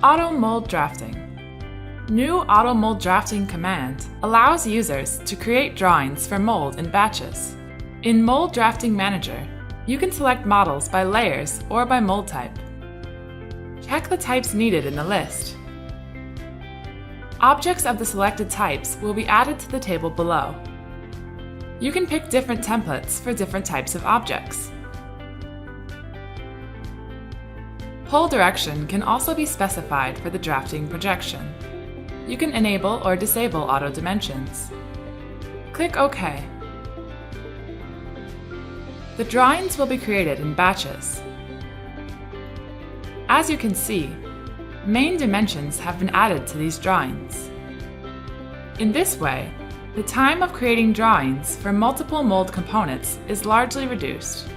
Auto mold drafting. New auto mold drafting command allows users to create drawings for mold in batches. In Mold Drafting Manager, you can select models by layers or by mold type. Check the types needed in the list. Objects of the selected types will be added to the table below. You can pick different templates for different types of objects. Pole direction can also be specified for the drafting projection. You can enable or disable auto dimensions. Click OK. The drawings will be created in batches. As you can see, main dimensions have been added to these drawings. In this way, the time of creating drawings for multiple mold components is largely reduced.